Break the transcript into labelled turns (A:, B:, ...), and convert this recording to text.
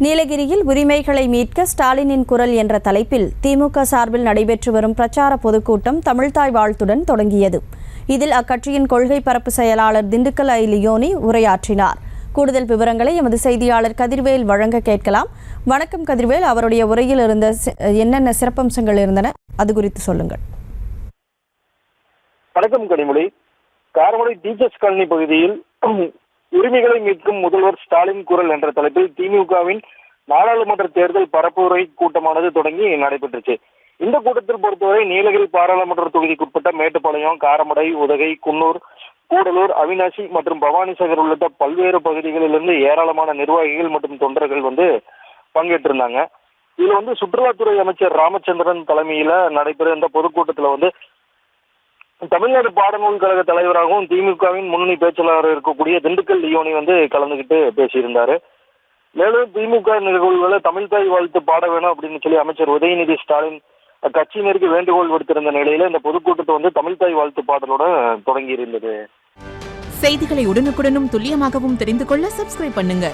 A: நீலகிரியில் உரிமைகளை மீட்க ஸ்டாலினின் குரல் என்ற தலைப்பில் திமுக சார்பில் நடைபெற்று வரும் பிரச்சார பொதுக்கூட்டம் தமிழ்த்தாய் வாழ்த்துடன் தொடங்கியது. இதில் அக்கட்சியின் கொள்கை பரப்பு செயலாளர் திண்டுக்கல் ஐ. லியோனி உரையாற்றினார். கூடுதல் விவரங்களை எமது செய்தியாளர் கதிர்வேல் வழங்க கேட்கலாம். வணக்கம் கதிர்வேல், அவருடைய உரையில் இருந்த என்னென்ன சிறப்பம்சங்கள் இருந்தன அது குறித்து சொல்லுங்கள்.
B: வணக்கம் கனிமொழி. காரமடை டீச்சர்ஸ் காலனி பகுதியில் உரிமைகளை மீட்கும் முதல்வர் ஸ்டாலின் குரல் என்ற தலைப்பில் திமுகவின் நாடாளுமன்ற தேர்தல் பரப்புரை கூட்டமானது தொடங்கி நடைபெற்றுச்சு. இந்த கூட்டத்தில் பொறுத்தவரை நீலகிரி பாராளுமன்ற தொகுதிக்குட்பட்ட மேட்டுப்பாளையம், காரமடை, உதகை, குன்னூர், கூடலூர், அவிநாசி மற்றும் பவானிசாகர் உள்ளிட்ட பல்வேறு பகுதிகளிலிருந்து ஏராளமான நிர்வாகிகள் மற்றும் தொண்டர்கள் பங்கேற்றிருந்தாங்க. இதுல சுற்றுலாத்துறை அமைச்சர் ராமச்சந்திரன் தலைமையில நடைபெற இந்த பொதுக்கூட்டத்துல தமிழ்நாடு பாடநூல் கழக தலைவராகவும் திமுகவின் முன்னணி பேச்சாளராக இருக்கக்கூடிய திண்டுக்கல் லியோனி கலந்துகிட்டு பேசியிருந்தாரு. மேலும் திமுக நிகழ்வுகளை தமிழ்தாய் வாழ்த்து பாட வேணும் அப்படின்னு சொல்லி அமைச்சர் உதயநிதி ஸ்டாலின் கட்சியினருக்கு வேண்டுகோள் விடுத்திருந்த நிலையில இந்த பொதுக்கூட்டத்தை தமிழ்தாய் வாழ்த்து பாடலோட தொடங்கி இருந்தது.
C: செய்திகளை உடனுக்குடனும் துல்லியமாகவும் தெரிந்து கொள்ள சப்ஸ்கிரைப் பண்ணுங்க.